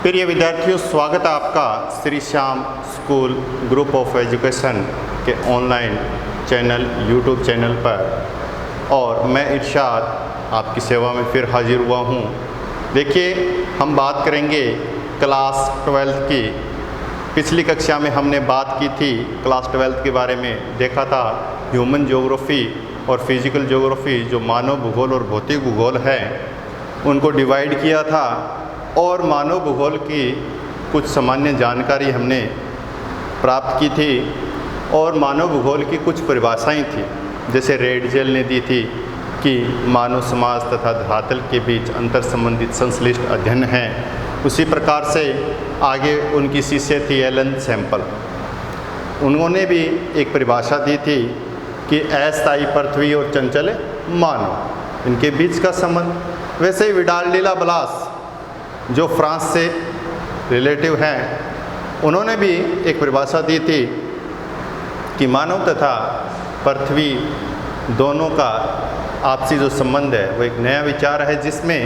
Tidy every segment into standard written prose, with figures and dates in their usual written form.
प्रिय विद्यार्थियों, स्वागत है आपका Shri Shyam school group of education के ऑनलाइन चैनल यूट्यूब चैनल पर। और मैं इरशाद आपकी सेवा में फिर हाजिर हुआ हूँ। देखिए, हम बात करेंगे क्लास 12 की। पिछली कक्षा में हमने बात की थी क्लास 12 के बारे में, देखा था ह्यूमन ज्योग्राफी और फिजिकल ज्योग्राफी जो मानव भूगोल और भौतिक भूगोल है उनको डिवाइड किया था। और मानव भूगोल की कुछ सामान्य जानकारी हमने प्राप्त की थी और मानव भूगोल की कुछ परिभाषाएं थी, जैसे रेडजेल ने दी थी कि मानव समाज तथा धरातल के बीच अंतर संबंधित संश्लिष्ट अध्ययन है। उसी प्रकार से आगे उनकी शिष्य थी एलन सैंपल, उन्होंने भी एक परिभाषा दी थी कि अस्थायी पृथ्वी और चंचल मानव, इनके बीच का संबंध। वैसे ही विडाल डी ला ब्लास जो फ्रांस से रिलेटिव हैं, उन्होंने भी एक परिभाषा दी थी कि मानव तथा पृथ्वी दोनों का आपसी जो संबंध है वो एक नया विचार है, जिसमें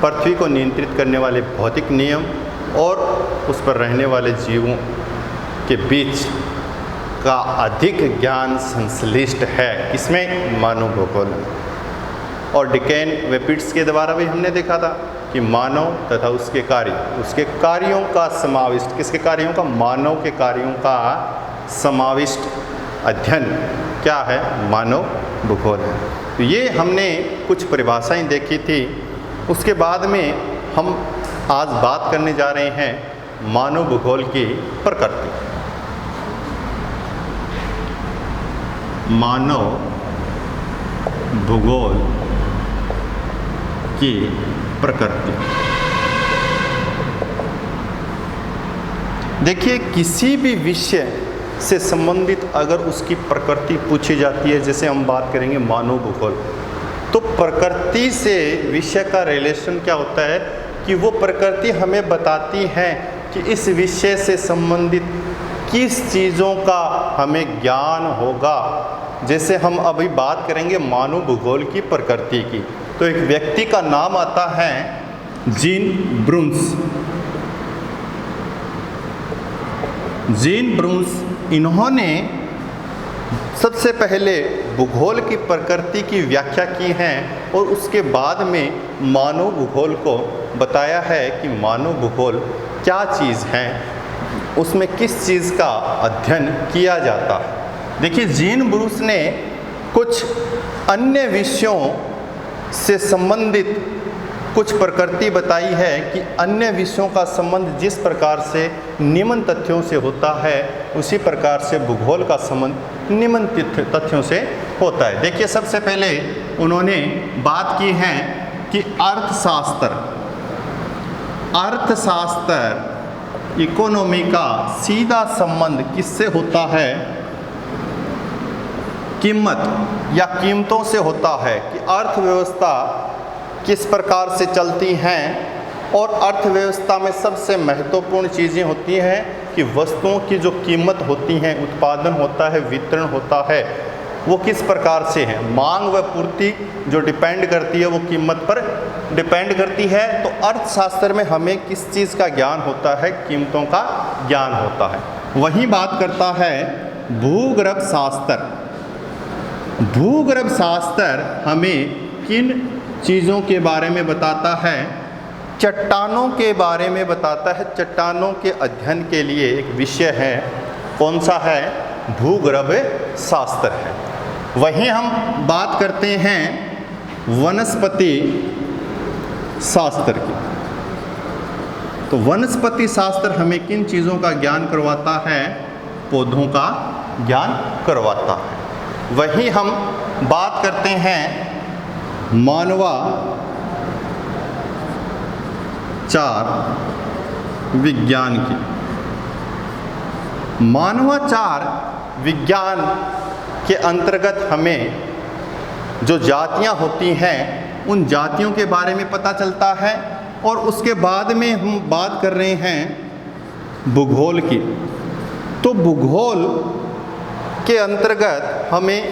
पृथ्वी को नियंत्रित करने वाले भौतिक नियम और उस पर रहने वाले जीवों के बीच का अधिक ज्ञान संश्लिष्ट है। इसमें मानव भूगोल और डिकेन वेपिट्स के द्वारा भी हमने देखा था कि मानव तथा उसके कार्यों का समाविष्ट, किसके कार्यों का? मानव के कार्यों का समाविष्ट अध्ययन क्या है? मानव भूगोल है। तो ये हमने कुछ परिभाषाएं देखी थी। उसके बाद में हम आज बात करने जा रहे हैं मानव भूगोल की प्रकृति। मानव भूगोल की प्रकृति। देखिए, किसी भी विषय से संबंधित अगर उसकी प्रकृति पूछी जाती है, जैसे हम बात करेंगे मानव भूगोल, तो प्रकृति से विषय का रिलेशन क्या होता है कि वो प्रकृति हमें बताती है कि इस विषय से संबंधित किस चीज़ों का हमें ज्ञान होगा। जैसे हम अभी बात करेंगे मानव भूगोल की प्रकृति की, तो एक व्यक्ति का नाम आता है जीन ब्रून्स। जीन ब्रून्स, इन्होंने सबसे पहले भूगोल की प्रकृति की व्याख्या की है और उसके बाद में मानव भूगोल को बताया है कि मानव भूगोल क्या चीज़ है, उसमें किस चीज़ का अध्ययन किया जाता है। देखिए, जीन ब्रून्स ने कुछ अन्य विषयों से संबंधित कुछ प्रकृति बताई है कि अन्य विषयों का संबंध जिस प्रकार से निम्न तथ्यों से होता है, उसी प्रकार से भूगोल का संबंध निम्न तथ्यों से होता है। देखिए, सबसे पहले उन्होंने बात की है कि अर्थशास्त्र इकोनॉमी का सीधा संबंध किससे होता है? कीमत या कीमतों से होता है कि अर्थव्यवस्था किस प्रकार से चलती हैं। और अर्थव्यवस्था में सबसे महत्वपूर्ण चीज़ें होती हैं कि वस्तुओं की जो कीमत होती हैं, उत्पादन होता है, वितरण होता है, वो किस प्रकार से है। मांग व पूर्ति जो डिपेंड करती है वो कीमत पर डिपेंड करती है। तो अर्थशास्त्र में हमें किस चीज़ का ज्ञान होता है? कीमतों का ज्ञान होता है। वहीं बात करता है भूगर्भ शास्त्र। भूगर्भ शास्त्र हमें किन चीज़ों के बारे में बताता है? चट्टानों के बारे में बताता है। चट्टानों के अध्ययन के लिए एक विषय है, कौन सा है? भूगर्भ शास्त्र है। वहीं हम बात करते हैं वनस्पति शास्त्र की। तो वनस्पति शास्त्र हमें किन चीज़ों का ज्ञान करवाता है? पौधों का ज्ञान करवाता है। वहीं हम बात करते हैं मानवाचार विज्ञान की। मानवाचार विज्ञान के अंतर्गत हमें जो जातियां होती हैं उन जातियों के बारे में पता चलता है। और उसके बाद में हम बात कर रहे हैं भूगोल की। तो भूगोल के अंतर्गत हमें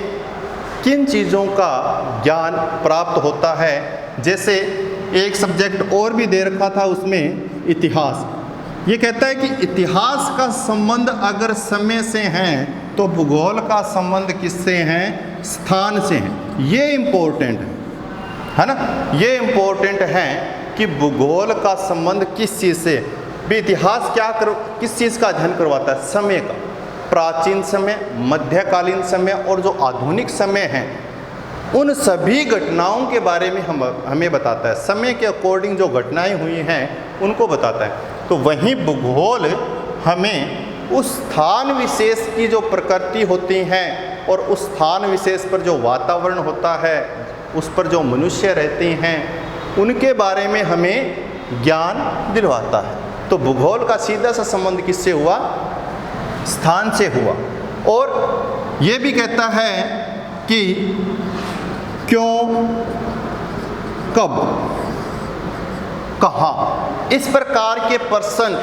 किन चीज़ों का ज्ञान प्राप्त होता है? जैसे एक सब्जेक्ट और भी दे रखा था उसमें इतिहास। ये कहता है कि इतिहास का संबंध अगर समय से है तो भूगोल का संबंध किससे है? स्थान से है। ये इम्पोर्टेंट है ना, ये इम्पोर्टेंट है कि भूगोल का संबंध किस चीज़ से भी। इतिहास किस चीज़ का अध्ययन करवाता है? समय का। प्राचीन समय, मध्यकालीन समय और जो आधुनिक समय है उन सभी घटनाओं के बारे में हमें बताता है। समय के अकॉर्डिंग जो घटनाएं हुई हैं उनको बताता है। तो वहीं भूगोल हमें उस स्थान विशेष की जो प्रकृति होती हैं और उस स्थान विशेष पर जो वातावरण होता है, उस पर जो मनुष्य रहते हैं, उनके बारे में हमें ज्ञान दिलवाता है। तो भूगोल का सीधा सा संबंध किससे हुआ? स्थान से हुआ। और ये भी कहता है कि क्यों, कब, कहाँ, इस प्रकार के प्रश्न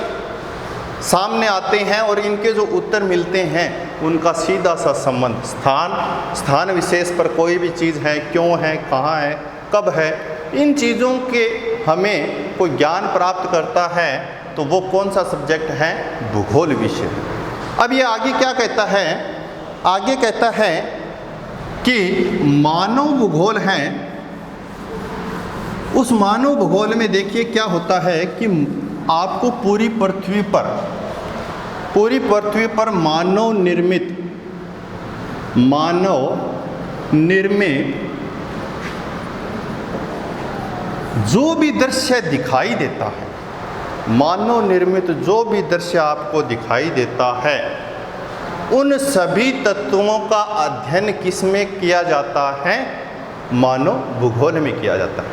सामने आते हैं और इनके जो उत्तर मिलते हैं उनका सीधा सा संबंध स्थान विशेष पर कोई भी चीज़ है, क्यों है, कहाँ है, कब है, इन चीज़ों के हमें कोई ज्ञान प्राप्त करता है तो वो कौन सा सब्जेक्ट है? भूगोल विषय। अब ये आगे क्या कहता है? आगे कहता है कि मानव भूगोल है। उस मानव भूगोल में देखिए क्या होता है कि आपको पूरी पृथ्वी पर मानव निर्मित जो भी दृश्य दिखाई देता है, मानव निर्मित जो भी दृश्य आपको दिखाई देता है, उन सभी तत्वों का अध्ययन किस में किया जाता है? मानव भूगोल में किया जाता है।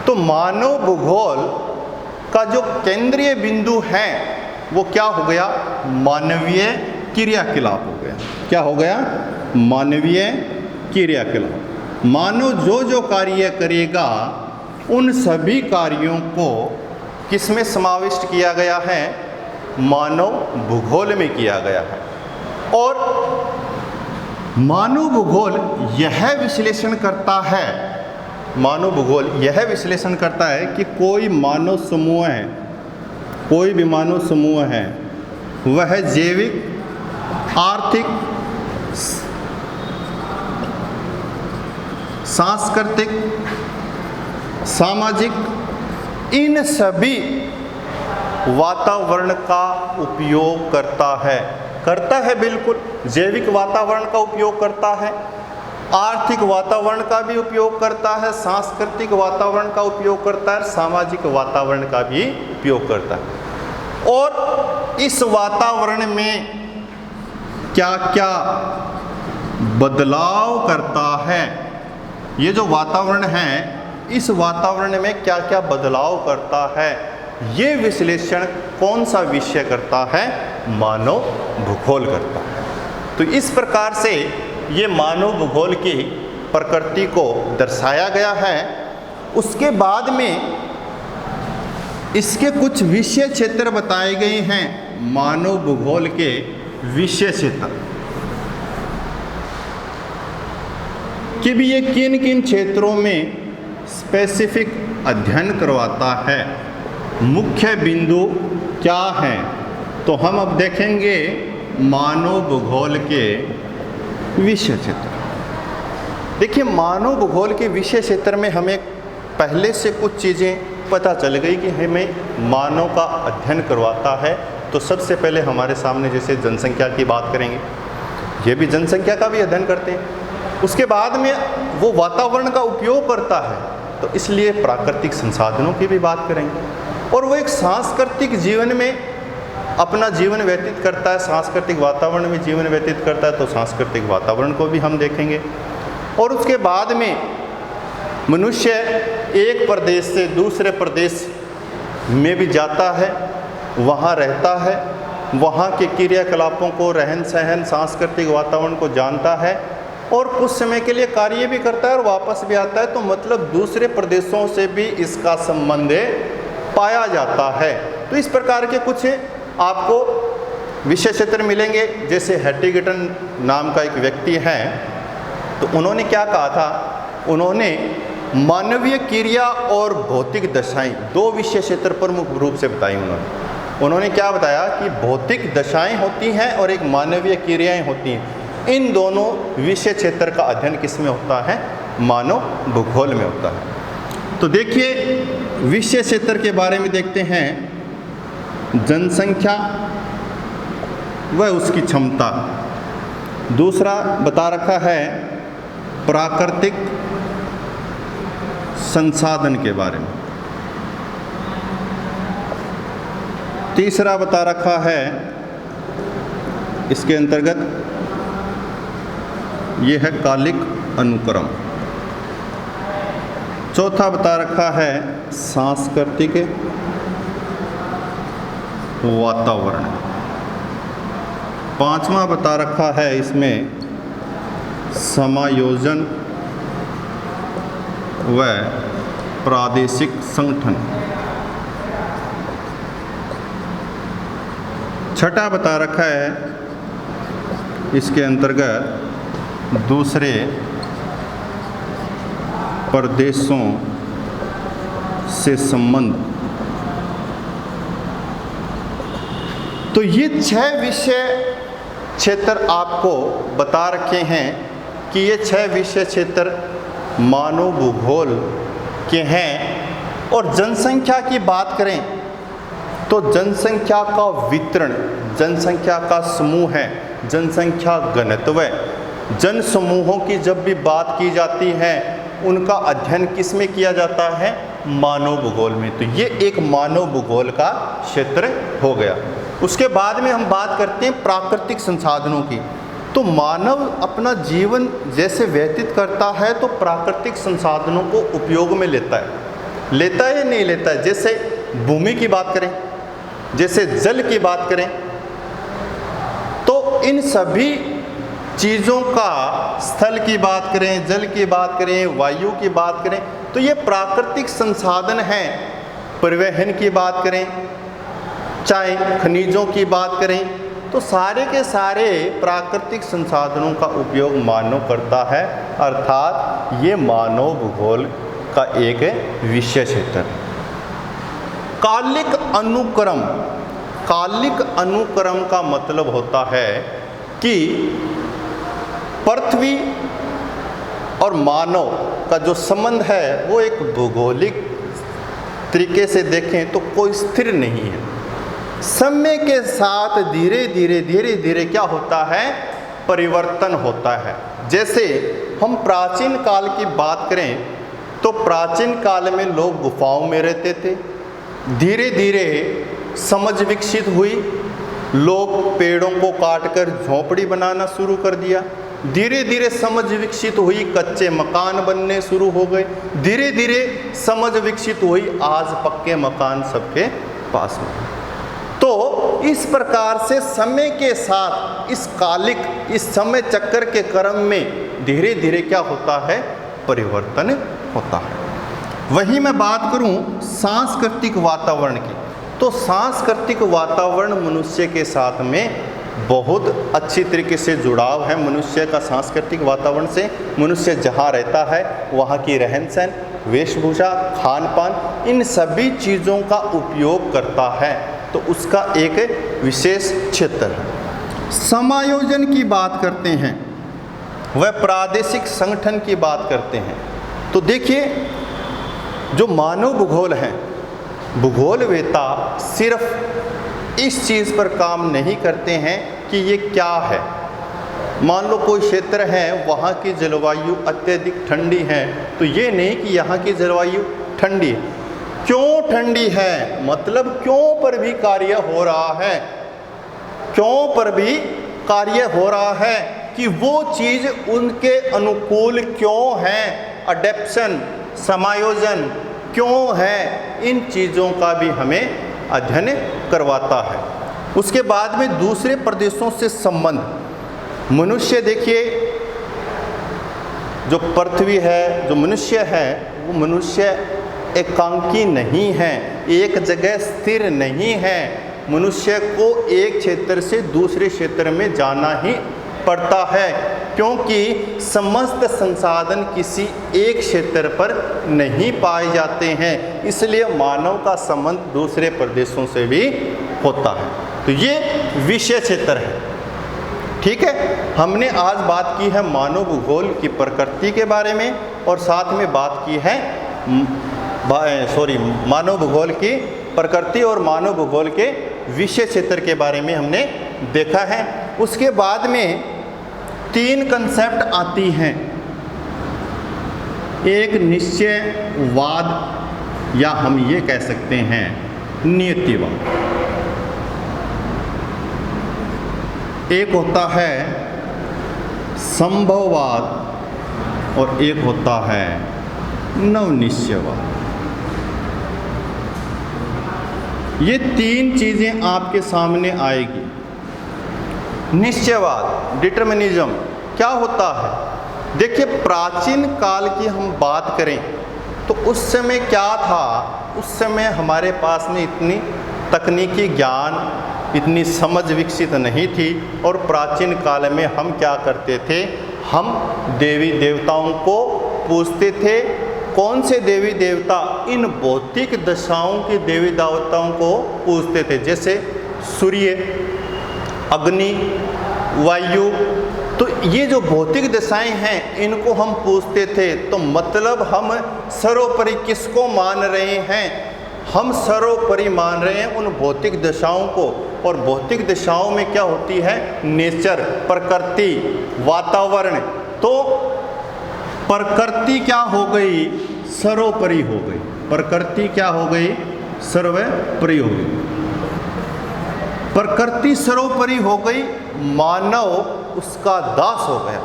तो मानव भूगोल का जो केंद्रीय बिंदु है वो क्या हो गया? मानवीय क्रियाकलाप हो गया। क्या हो गया? मानवीय क्रियाकलाप। मानव जो जो कार्य करेगा उन सभी कार्यों को किस में समाविष्ट किया गया है? मानव भूगोल में किया गया है। और मानव भूगोल यह विश्लेषण करता है, मानव भूगोल यह विश्लेषण करता है कि कोई मानव समूह है, कोई भी मानव समूह है, वह जैविक, आर्थिक, सांस्कृतिक, सामाजिक, इन सभी वातावरण का उपयोग करता है बिल्कुल। जैविक वातावरण का उपयोग करता है, आर्थिक वातावरण का भी उपयोग करता है, सांस्कृतिक वातावरण का उपयोग करता है, सामाजिक वातावरण का भी उपयोग करता है। और इस वातावरण में क्या क्या बदलाव करता है, ये जो वातावरण है इस वातावरण में क्या क्या बदलाव करता है, ये विश्लेषण कौन सा विषय करता है? मानव भूगोल करता है। तो इस प्रकार से ये मानव भूगोल की प्रकृति को दर्शाया गया है। उसके बाद में इसके कुछ विषय क्षेत्र बताए गए हैं, मानव भूगोल के विषय क्षेत्र कि भी ये किन किन क्षेत्रों में स्पेसिफिक अध्ययन करवाता है, मुख्य बिंदु क्या हैं। तो हम अब देखेंगे मानव भूगोल के विषय क्षेत्र। देखिए, मानव भूगोल के विषय क्षेत्र में हमें पहले से कुछ चीज़ें पता चल गई कि हमें मानव का अध्ययन करवाता है। तो सबसे पहले हमारे सामने जैसे जनसंख्या की बात करेंगे, ये भी जनसंख्या का भी अध्ययन करते हैं। उसके बाद में वो वातावरण का उपयोग करता है, तो इसलिए प्राकृतिक संसाधनों की भी बात करेंगे। और वो एक सांस्कृतिक जीवन में अपना जीवन व्यतीत करता है, सांस्कृतिक वातावरण में जीवन व्यतीत करता है, तो सांस्कृतिक वातावरण को भी हम देखेंगे। और उसके बाद में मनुष्य एक प्रदेश से दूसरे प्रदेश में भी जाता है, वहाँ रहता है, वहाँ के क्रियाकलापों को, रहन सहन, सांस्कृतिक वातावरण को जानता है और कुछ समय के लिए कार्य भी करता है और वापस भी आता है। तो मतलब दूसरे प्रदेशों से भी इसका संबंध पाया जाता है। तो इस प्रकार के कुछ आपको विषय क्षेत्र मिलेंगे। जैसे हैटिगटन नाम का एक व्यक्ति है, तो उन्होंने क्या कहा था? उन्होंने मानवीय क्रिया और भौतिक दशाएं, दो विषय क्षेत्र प्रमुख रूप से बताई उन्होंने क्या बताया कि भौतिक दशाएं होती हैं और एक मानवीय क्रियाएं होती हैं। इन दोनों विषय क्षेत्र का अध्ययन किस में होता है? मानव भूगोल में होता है। तो देखिए विषय क्षेत्र के बारे में देखते हैं। जनसंख्या व उसकी क्षमता, दूसरा बता रखा है प्राकृतिक संसाधन के बारे में, तीसरा बता रखा है इसके अंतर्गत ये है कालिक अनुक्रम, चौथा बता रखा है सांस्कृतिक वातावरण, पांचवा बता रखा है इसमें समायोजन व प्रादेशिक संगठन, छठा बता रखा है इसके अंतर्गत दूसरे प्रदेशों से संबंध। तो ये 6 विषय क्षेत्र आपको बता रखे हैं कि ये 6 विषय क्षेत्र मानव भूगोल के हैं। और जनसंख्या की बात करें तो जनसंख्या का वितरण, जनसंख्या का समूह है, जनसंख्या घनत्व, जन समूहों की जब भी बात की जाती है उनका अध्ययन किस में किया जाता है? मानव भूगोल में। तो ये एक मानव भूगोल का क्षेत्र हो गया। उसके बाद में हम बात करते हैं प्राकृतिक संसाधनों की। तो मानव अपना जीवन जैसे व्यतीत करता है तो प्राकृतिक संसाधनों को उपयोग में लेता है या नहीं लेता है? जैसे भूमि की बात करें, जैसे जल की बात करें, तो इन सभी चीज़ों का, स्थल की बात करें, जल की बात करें, वायु की बात करें, तो ये प्राकृतिक संसाधन हैं। परिवहन की बात करें, चाहे खनिजों की बात करें, तो सारे के सारे प्राकृतिक संसाधनों का उपयोग मानव करता है, अर्थात ये मानव भूगोल का एक विषय क्षेत्र है। कालिक अनुक्रम, कालिक अनुक्रम का मतलब होता है कि पृथ्वी और मानव का जो संबंध है वो एक भौगोलिक तरीके से देखें तो कोई स्थिर नहीं है। समय के साथ धीरे धीरे क्या होता है? परिवर्तन होता है। जैसे हम प्राचीन काल की बात करें तो प्राचीन काल में लोग गुफाओं में रहते थे, धीरे धीरे समझ विकसित हुई, लोग पेड़ों को काटकर झोंपड़ी बनाना शुरू कर दिया, धीरे धीरे समझ विकसित हुई, कच्चे मकान बनने शुरू हो गए, धीरे धीरे समझ विकसित हुई, आज पक्के मकान सबके पास में। तो इस प्रकार से समय के साथ इस कालिक, इस समय चक्कर के क्रम में धीरे धीरे क्या होता है? परिवर्तन होता है। वही मैं बात करूं सांस्कृतिक वातावरण की, तो सांस्कृतिक वातावरण मनुष्य के साथ में बहुत अच्छी तरीके से जुड़ाव है मनुष्य का सांस्कृतिक वातावरण से। मनुष्य जहाँ रहता है वहाँ की रहन सहन, वेशभूषा, खान पान, इन सभी चीज़ों का उपयोग करता है, तो उसका एक विशेष क्षेत्र है। समायोजन की बात करते हैं, वह प्रादेशिक संगठन की बात करते हैं। तो देखिए जो मानव भूगोल है, भूगोलवेता सिर्फ इस चीज़ पर काम नहीं करते हैं कि ये क्या है। मान लो कोई क्षेत्र है, वहाँ की जलवायु अत्यधिक ठंडी है, तो ये नहीं कि यहाँ की जलवायु ठंडी है। क्यों ठंडी है? मतलब क्यों पर भी कार्य हो रहा है, क्यों पर भी कार्य हो रहा है कि वो चीज़ उनके अनुकूल क्यों है, अडेप्शन, समायोजन क्यों है, इन चीज़ों का भी हमें अध्ययन करवाता है। उसके बाद में दूसरे प्रदेशों से संबंध। मनुष्य देखिए, जो पृथ्वी है, जो मनुष्य है, वो मनुष्य एकांकी नहीं है, एक जगह स्थिर नहीं है। मनुष्य को एक क्षेत्र से दूसरे क्षेत्र में जाना ही पड़ता है, क्योंकि समस्त संसाधन किसी एक क्षेत्र पर नहीं पाए जाते हैं, इसलिए मानव का संबंध दूसरे प्रदेशों से भी होता है। तो ये विषय क्षेत्र है। ठीक है, हमने आज बात की है मानव भूगोल की प्रकृति के बारे में, और साथ में बात की है मानव भूगोल की प्रकृति और मानव भूगोल के विषय क्षेत्र के बारे में हमने देखा है। उसके बाद में 3 कंसेप्ट आती हैं। एक निश्चयवाद, या हम ये कह सकते हैं नियतिवाद। एक होता है संभववाद और एक होता है नवनिश्चयवाद। ये 3 चीज़ें आपके सामने आएगी। निश्चयवाद, डिटर्मिनिज्म, क्या होता है? देखिए, प्राचीन काल की हम बात करें तो उस समय क्या था? उस समय हमारे पास में इतनी तकनीकी ज्ञान, इतनी समझ विकसित नहीं थी, और प्राचीन काल में हम क्या करते थे? हम देवी देवताओं को पूजते थे। कौन से देवी देवता? इन भौतिक दशाओं के देवी देवताओं को पूजते थे, जैसे सूर्य, अग्नि, वायु। तो ये जो भौतिक दशाएं हैं इनको हम पूजते थे। तो मतलब हम सर्वोपरि किसको मान रहे हैं? हम सर्वोपरि मान रहे हैं उन भौतिक दशाओं को। और भौतिक दशाओं में क्या होती है? नेचर, प्रकृति, वातावरण। तो प्रकृति क्या हो गई? सर्वोपरि हो गई। प्रकृति क्या हो गई? सर्वोपरि हो गई। प्रकृति सर्वोपरि हो गई, मानव उसका दास हो गया।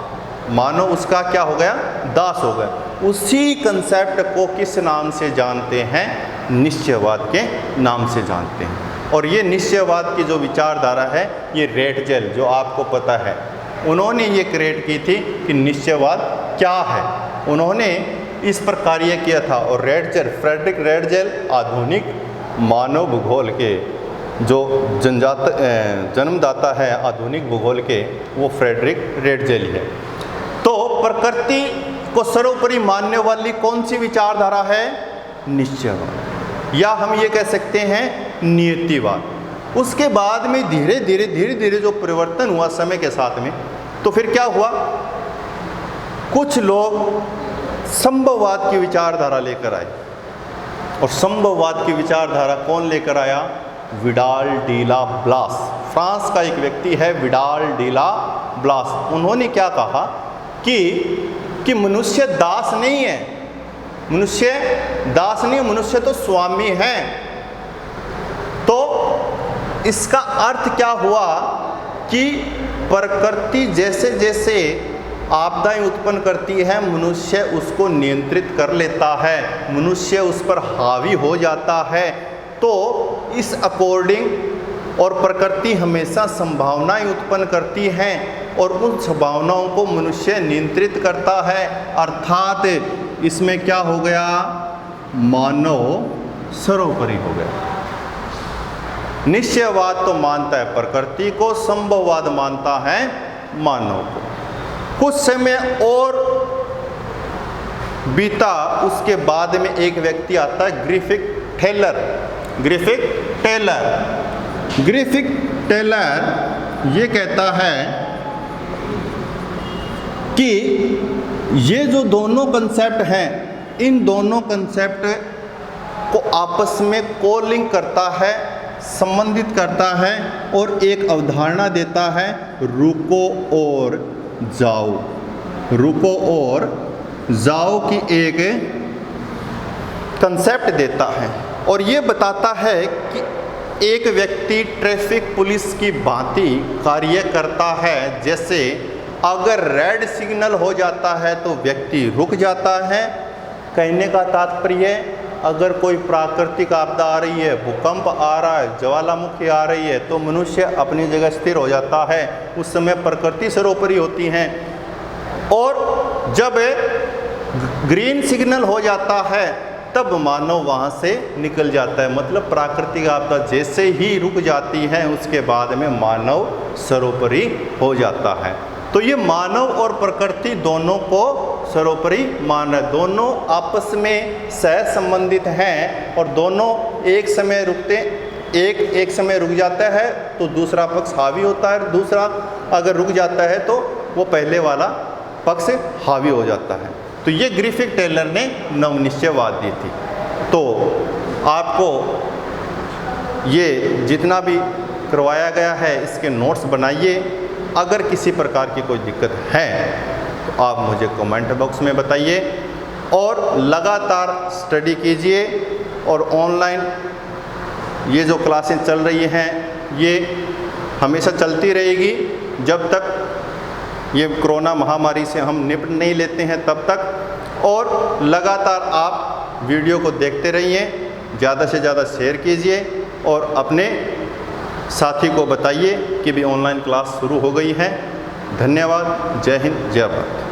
मानव उसका क्या हो गया? दास हो गया। उसी कंसेप्ट को किस नाम से जानते हैं? निश्चयवाद के नाम से जानते हैं। और ये निश्चयवाद की जो विचारधारा है, ये रेटजेल, जो आपको पता है, उन्होंने ये क्रिएट की थी कि निश्चयवाद क्या है। उन्होंने इस पर कार्य किया था। और फ्रेडरिक रेटजेल आधुनिक मानव भूगोल के जो जन्मदाता है आधुनिक भूगोल के, वो फ्रेडरिक रेटजेल है। तो प्रकृति को सर्वोपरि मानने वाली कौन सी विचारधारा है? निश्चयवाद, या हम ये कह सकते हैं नियतिवाद। उसके बाद में धीरे धीरे जो परिवर्तन हुआ समय के साथ में, तो फिर क्या हुआ? कुछ लोग संभववाद की विचारधारा लेकर आए। और संभववाद की विचारधारा कौन लेकर आया? विडाल डी ला ब्लास, फ्रांस का एक व्यक्ति है विडाल डी ला ब्लास। उन्होंने क्या कहा कि मनुष्य दास नहीं है, मनुष्य दास नहीं, मनुष्य तो स्वामी है। तो इसका अर्थ क्या हुआ कि प्रकृति जैसे जैसे आपदाएं उत्पन्न करती है, मनुष्य उसको नियंत्रित कर लेता है, मनुष्य उस पर हावी हो जाता है। तो इस अकॉर्डिंग और प्रकृति हमेशा संभावनाएं उत्पन्न करती हैं और उन संभावनाओं को मनुष्य नियंत्रित करता है। अर्थात इसमें क्या हो गया? मानव सर्वोपरि हो गया। निश्चयवाद तो मानता है प्रकृति को, संभववाद मानता है मानव को। कुछ समय और बीता, उसके बाद में एक व्यक्ति आता है ग्रिफिथ टेलर। ग्रिफिथ टेलर ये कहता है कि ये जो दोनों कंसेप्ट हैं, इन दोनों कंसेप्ट को आपस में कोलिंग करता है, संबंधित करता है और एक अवधारणा देता है, रुको और जाओ। रुको और जाओ की एक कंसेप्ट देता है। और ये बताता है कि एक व्यक्ति ट्रैफिक पुलिस की भांति कार्य करता है। जैसे अगर रेड सिग्नल हो जाता है तो व्यक्ति रुक जाता है। कहने का तात्पर्य, अगर कोई प्राकृतिक आपदा आ रही है, भूकंप आ रहा है, ज्वालामुखी आ रही है, तो मनुष्य अपनी जगह स्थिर हो जाता है। उस समय प्रकृति सर्वोपरि होती हैं। और जब ग्रीन सिग्नल हो जाता है तब मानव वहाँ से निकल जाता है। मतलब प्राकृतिक आपदा जैसे ही रुक जाती है उसके बाद में मानव सर्वोपरि हो जाता है। तो ये मानव और प्रकृति दोनों को सर्वोपरि मान है, दोनों आपस में सह संबंधित हैं और दोनों एक समय रुकते, एक समय रुक जाता है तो दूसरा पक्ष हावी होता है, दूसरा अगर रुक जाता है तो वो पहले वाला पक्ष हावी हो जाता है। तो ये ग्रिफिथ टेलर ने नवनिश्चयवाद दी थी। तो आपको ये जितना भी करवाया गया है इसके नोट्स बनाइए। अगर किसी प्रकार की कोई दिक्कत है तो आप मुझे कमेंट बॉक्स में बताइए और लगातार स्टडी कीजिए। और ऑनलाइन ये जो क्लासें चल रही हैं ये हमेशा चलती रहेगी जब तक ये कोरोना महामारी से हम निपट नहीं लेते हैं तब तक। और लगातार आप वीडियो को देखते रहिए, ज़्यादा से ज़्यादा शेयर कीजिए और अपने साथी को बताइए कि भी ऑनलाइन क्लास शुरू हो गई है। धन्यवाद। जय हिंद, जय भारत।